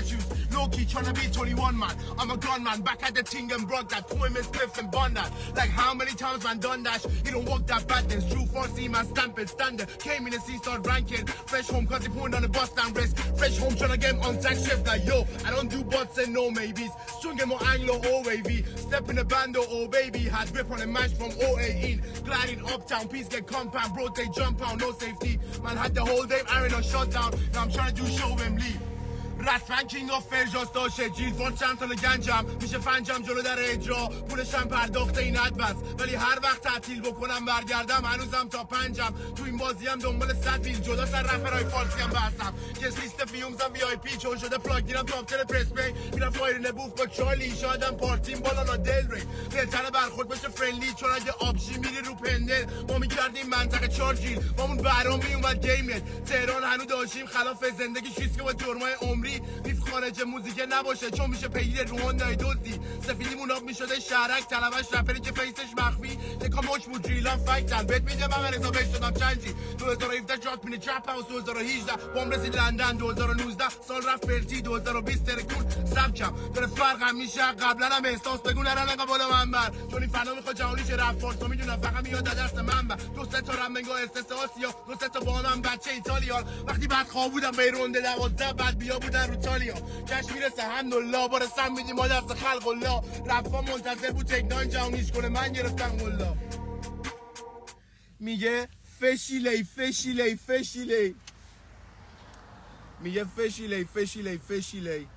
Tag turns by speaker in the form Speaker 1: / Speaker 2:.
Speaker 1: statues. Low key tryna be 21 man. I'm a gunman, back at the ting and broke that. Two Miss Smith and Bond that. Like how many times man done that? You don't walk that badness. True 4C man stamping standard. Came in the sea start ranking. Fresh home cause he pulling on the bus down risk. Fresh home tryna get him on tax shift like yo. I don't do buts and no maybes. Swinging more Anglo or wavy. Step in the bando oh baby. Had grip on the match from 018. Gliding uptown, peace get compound. Bro they jump out, no safety. Man had the whole day iron on shutdown. Now I'm trying to do show him leave. رسما کینگ آف فرجاست داشه جیل فورد چند سال گنجم میشه پنجم جلو در اجرا پولشم پرداخته این ادوانس ولی هر وقت تعطیل بکنم برگردم هنوزم تا پنجم تو این بازی هم دنبال 100 میل جدا سر رپرهای فارسی هم بستم که لیست فیومزم وی آی پی چون شده پلاگ گیرم تو آفتر پرس پی میرم فایر نبوف با چارلی شایدم پارتیم بالا لا دل ری بهتره برخورد بشه فرندلی چون اگه آبجی میری رو پندل ما میگردیم منطقه 4 جیل بامون برام میومد گیمت تهران هنو داشتیم خلاف زندگی شیست که با جرمای عمری میف خارج موزیک نباشه چون میشه پیگیر رو هوندای دوزی سفیدیمون آب میشده شهرک طلبش رپری که فیسش مخفی یکا مچ بود ریلان فایتن بهت میده من حسابش شدم چنجی 2017 جات مینه چپ هاوس 2018 بام رسید لندن 2019 سال رفت برجی 2020 ترکون سبکم داره فرقم میشه قبلا هم احساس بگو نرن انقا بالا من بر چون این فنا میخواد جهانی شه رفت فارسا میدونم فقط میاد درس من بر دو سه تا رمنگا استس آسیا دو سه تا با من بچه ایتالیا وقتی بعد خواب بودم به رونده 12 بعد بیا بودن رو تالیا جشن میرسه الحمدلله بارستم میدیم ما دست خلق الله رفا منتظر بود تکنان جهانیش کنه من گرفتم والله میگه فشیلی فشیلی فشیلی میگه فشیلی فشیلی فشیلی